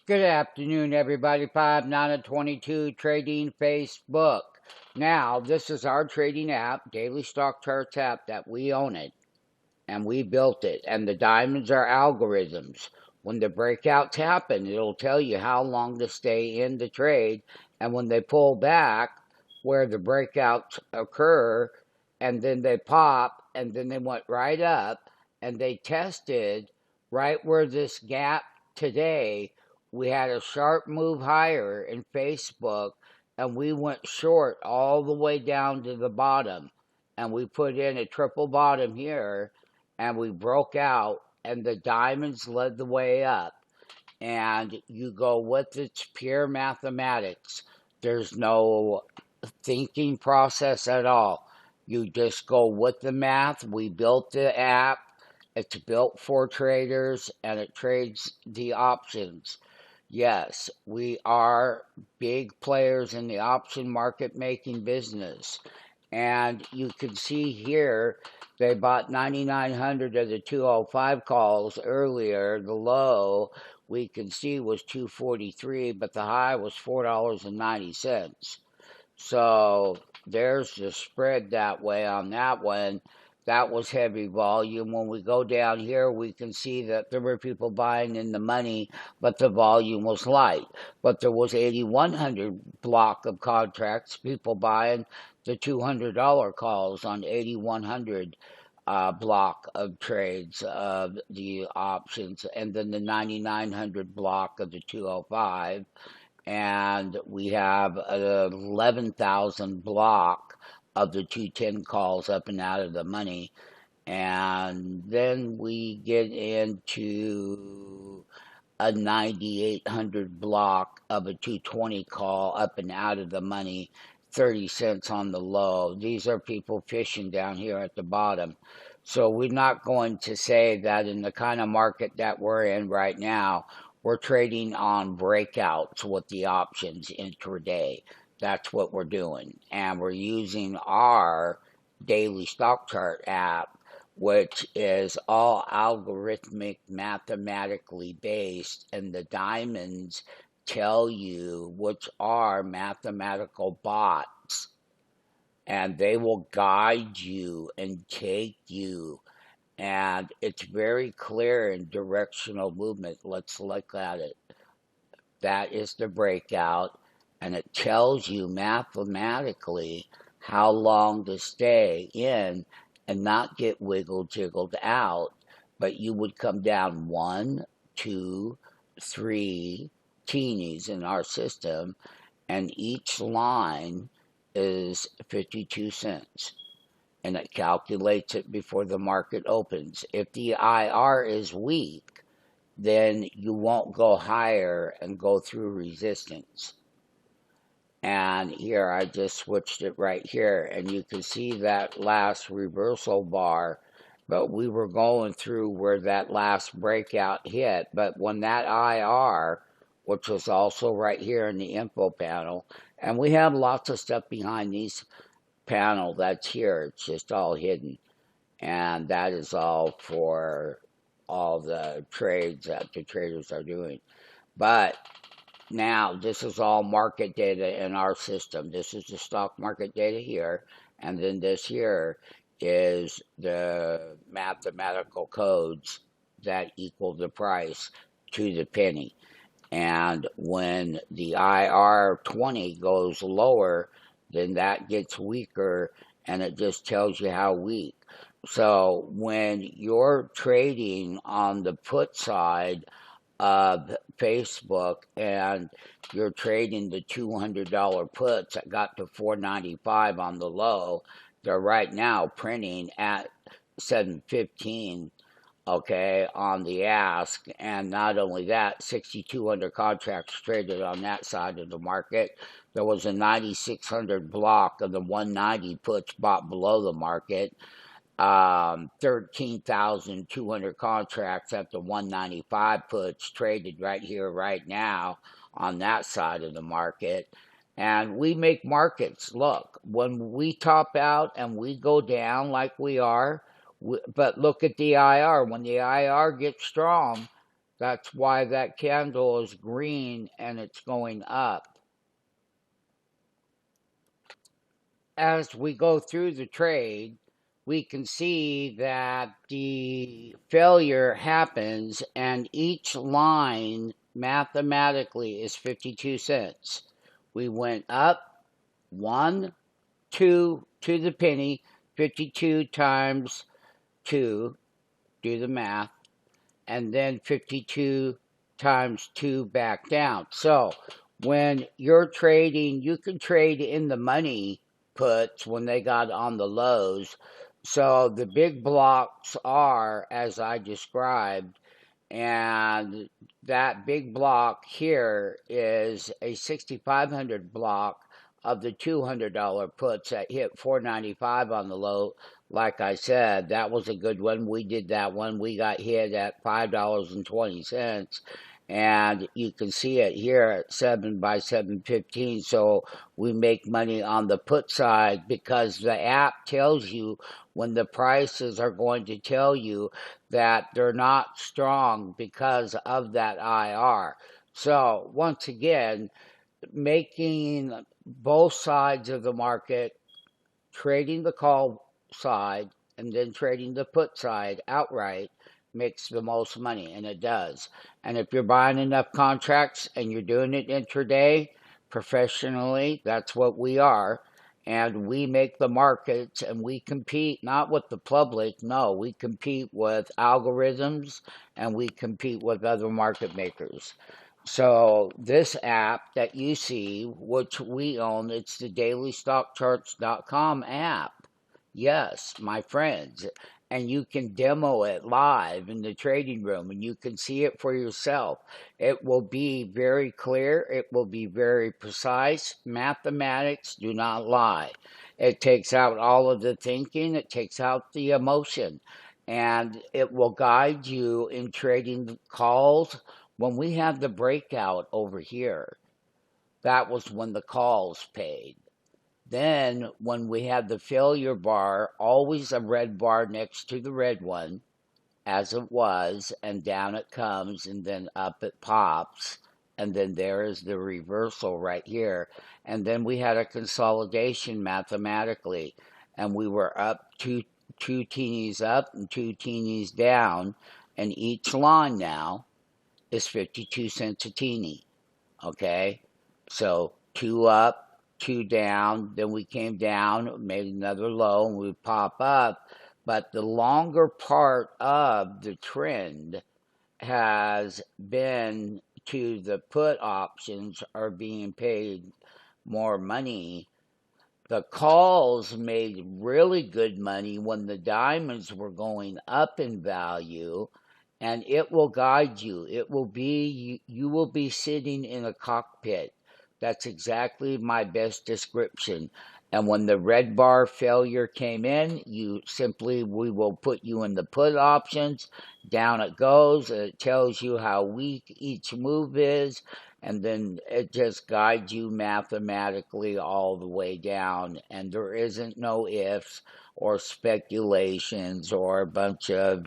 Good afternoon, everybody. 5 9 22 Trading Facebook. Now, this is our trading app, Daily Stock Charts app, that we own it and we built it. And the diamonds are algorithms. When the breakouts happen, it'll tell you how long to stay in the trade. And when they pull back, where the breakouts occur, and then they pop, and then they went right up, and they tested right where this gap today. We had a sharp move higher in Facebook, and we went short all the way down to the bottom. And we put in a triple bottom here, and we broke out, and the diamonds led the way up. And you go with it's pure mathematics. There's no thinking process at all. You just go with the math. We built the app. It's built for traders, and it trades the options. Yes, we are big players in the option market making business. And you can see here, they bought 9,900 of the 205 calls earlier. The low we can see was 243, but the high was $4.90. So there's the spread that way on that one. That was heavy volume. When we go down here, we can see that there were people buying in the money, but the volume was light. But there was 8,100 block of contracts, people buying the $200 calls on 8,100 block of trades of the options, and then the 9,900 block of the 205. And we have an 11,000 block of the 210 calls up and out of the money. And then we get into a 9,800 block of a 220 call up and out of the money, 30 cents on the low. These are people fishing down here at the bottom. So we're not going to say that in the kind of market that we're in right now, we're trading on breakouts with the options intraday. That's what we're doing. And we're using our daily stock chart app, which is all algorithmic, mathematically based. And the diamonds tell you which are mathematical bots. And they will guide you and take you, and it's very clear in directional movement. Let's look at it. That is the breakout, and it tells you mathematically how long to stay in and not get wiggle jiggled out. But you would come down 1, 2, 3 teenies in our system, and each line is 52 cents. And it calculates it before the market opens. If the IR is weak, then you won't go higher and go through resistance. And here I just switched it right here, and you can see that last reversal bar, but we were going through where that last breakout hit. But when that IR, which was also right here in the info panel, and we have lots of stuff behind these panel that's here, it's just all hidden, and that is all for all the trades that the traders are doing. But now this is all market data in our system. This is the stock market data here, and then this here is the mathematical codes that equal the price to the penny. And when the IR 20 goes lower, then that gets weaker, and it just tells you how weak. So when you're trading on the put side of Facebook and you're trading the $200 puts that got to $4.95 on the low, they're right now printing at $7.15. Okay, on the ask. And not only that, 6,200 contracts traded on that side of the market. There was a 9,600 block of the 190 puts bought below the market. 13,200 contracts at the 195 puts traded right here, right now on that side of the market. And we make markets. Look, when we top out and we go down like we are, but look at the IR. When the IR gets strong, That's why that candle is green and it's going up. As we go through the trade, we can see that the failure happens and each line mathematically is 52 cents. We went up 1, 2 to the penny, 52 times 2, do the math, and then 52 times 2 back down. So when you're trading, you can trade in the money puts when they got on the lows. So the big blocks are, as I described, and that big block here is a 6,500 block of the $200 puts that hit 495 on the low. Like I said, that was a good one. We did that one. We got hit at $5.20. And you can see it here at 7 by 715. So we make money on the put side because the app tells you when the prices are going to tell you that they're not strong because of that IR. So once again, making both sides of the market, trading the call side and then trading the put side outright makes the most money, and it does. And if you're buying enough contracts and you're doing it intraday professionally, that's what we are. And we make the markets and we compete not with the public, no, we compete with algorithms and we compete with other market makers. So this app that you see, which we own, it's the dailystockcharts.com app. Yes, my friends. And you can demo it live in the trading room and you can see it for yourself. It will be very clear. It will be very precise. Mathematics do not lie. It takes out all of the thinking. It takes out the emotion. And it will guide you in trading calls. When we had the breakout over here, that was when the calls paid. Then, when we had the failure bar, always a red bar next to the red one, as it was, and down it comes, and then up it pops, and then there is the reversal right here. And then we had a consolidation mathematically, and we were up two teenies up and two teenies down, and each line now is 52 cents a teeny. Okay? So 2 up, 2 down, then we came down, made another low, and we pop up. But the longer part of the trend has been to the put options are being paid more money. The calls made really good money when the diamonds were going up in value, and it will guide you. It will be, you will be sitting in a cockpit. That's exactly my best description. And when the red bar failure came in, we will put you in the put options. Down it goes, and it tells you how weak each move is, and then it just guides you mathematically all the way down. And there isn't no ifs or speculations or a bunch of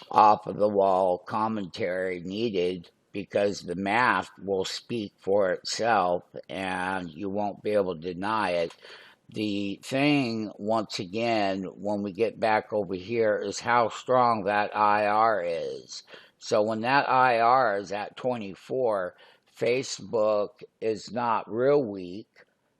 off of the wall commentary needed, because the math will speak for itself and you won't be able to deny it. The thing, once again, when we get back over here, is how strong that IR is. So when that IR is at 24, Facebook is not real weak,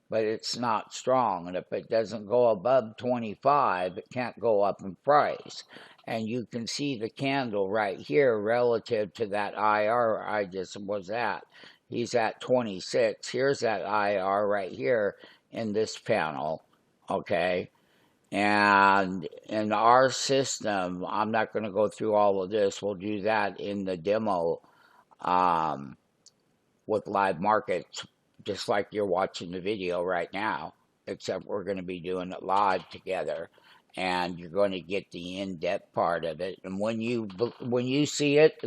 but it's not strong. And if it doesn't go above 25, it can't go up in price. And you can see the candle right here relative to that IR I just was at. He's at 26. Here's that IR right here in this panel, okay? And in our system, I'm not going to go through all of this. We'll do that in the demo with live markets, just like you're watching the video right now, except we're going to be doing it live together. And you're going to get the in-depth part of it. And when you see it,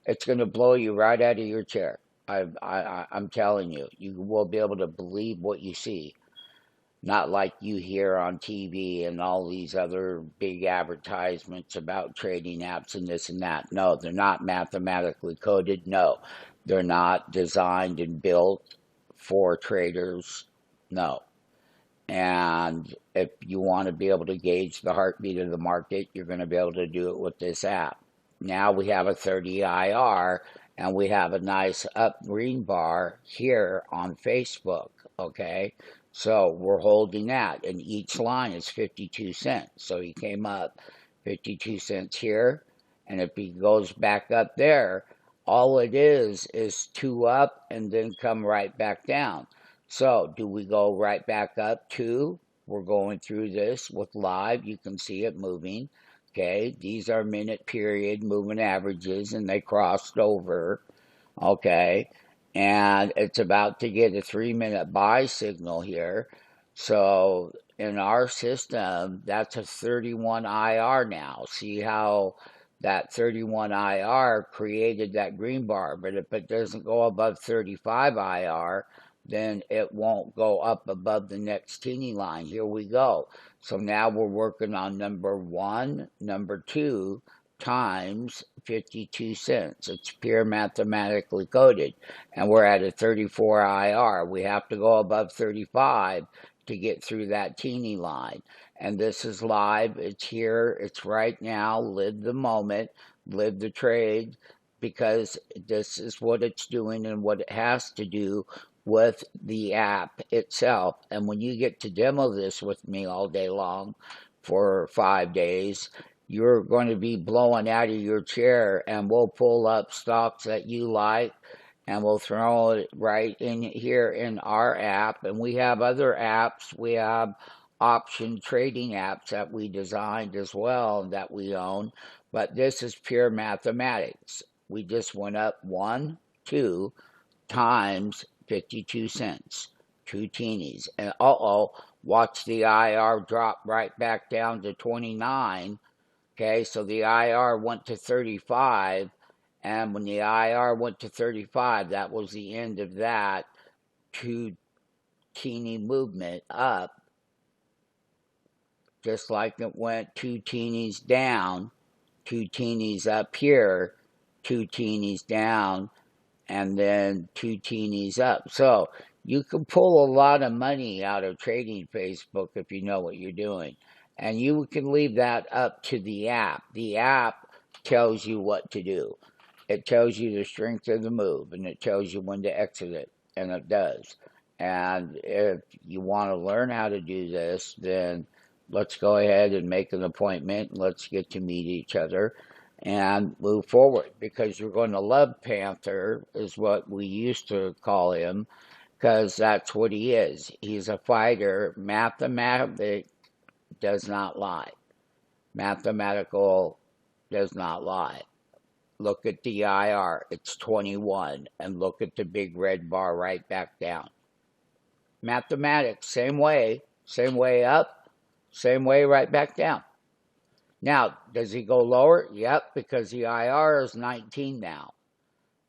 it's going to blow you right out of your chair. I'm telling you, you will be able to believe what you see. Not like you hear on TV and all these other big advertisements about trading apps and this and that. No, they're not mathematically coded. No, they're not designed and built for traders. No. And if you want to be able to gauge the heartbeat of the market, you're going to be able to do it with this app. Now we have a 30 IR and we have a nice up green bar here on Facebook. Okay. So we're holding that, and each line is 52 cents. So he came up 52 cents here. And if he goes back up there, all it is two up and then come right back down. So do we go right back up to? We're going through this with live. You can see it moving. Okay, these are minute period moving averages, and they crossed over. Okay, and it's about to get a 3-minute buy signal here. So in our system, that's a 31 IR now. See how that 31 IR created that green bar, but if it doesn't go above 35 IR, then it won't go up above the next teeny line. Here we go. So now we're working on number 1, number 2 times 52 cents. It's pure mathematically coded. And we're at a 34 IR. We have to go above 35 to get through that teeny line. And this is live. It's here. It's right now. Live the moment. Live the trade, because this is what it's doing and what it has to do with the app itself. And when you get to demo this with me all day long for 5 days, you're going to be blowing out of your chair, and we'll pull up stocks that you like and we'll throw it right in here in our app. And we have other apps. We have option trading apps that we designed as well that we own. But this is pure mathematics. We just went up 1, 2 times 52 cents, 2 teenies. And watch the IR drop right back down to 29. Okay, so the IR went to 35. And when the IR went to 35, that was the end of that 2 teeny movement up. Just like it went 2 teenies down, 2 teenies up here, 2 teenies down, and then 2 teenies up. So you can pull a lot of money out of trading Facebook if you know what you're doing. And you can leave that up to the app. The app tells you what to do. It tells you the strength of the move, and it tells you when to exit it, and it does. And if you want to learn how to do this, then let's go ahead and make an appointment. Let's get to meet each other and move forward, because you're going to love Panther, is what we used to call him, because that's what he is. He's a fighter. Mathematics does not lie. Mathematical does not lie. Look at the IR. It's 21. And look at the big red bar right back down. Mathematics, same way up, same way right back down. Now, does he go lower? Yep, because the IR is 19 now.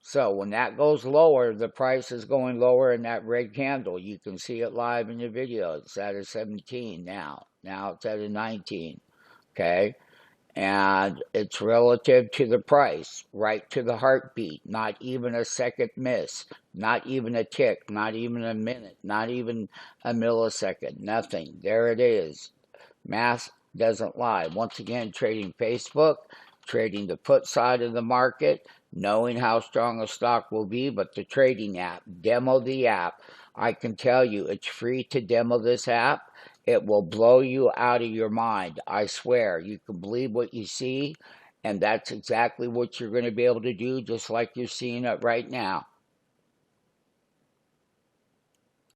So when that goes lower, the price is going lower in that red candle. You can see it live in the video. It's at a 17 now. Now it's at a 19. Okay? And it's relative to the price, right to the heartbeat. Not even a second miss. Not even a tick. Not even a minute. Not even a millisecond. Nothing. There it is. Math doesn't lie. Once again, trading Facebook, trading the put side of the market, knowing how strong a stock will be, but the trading app, demo the app. I can tell you, it's free to demo this app. It will blow you out of your mind. I swear. You can believe what you see, and that's exactly what you're going to be able to do, just like you're seeing it right now.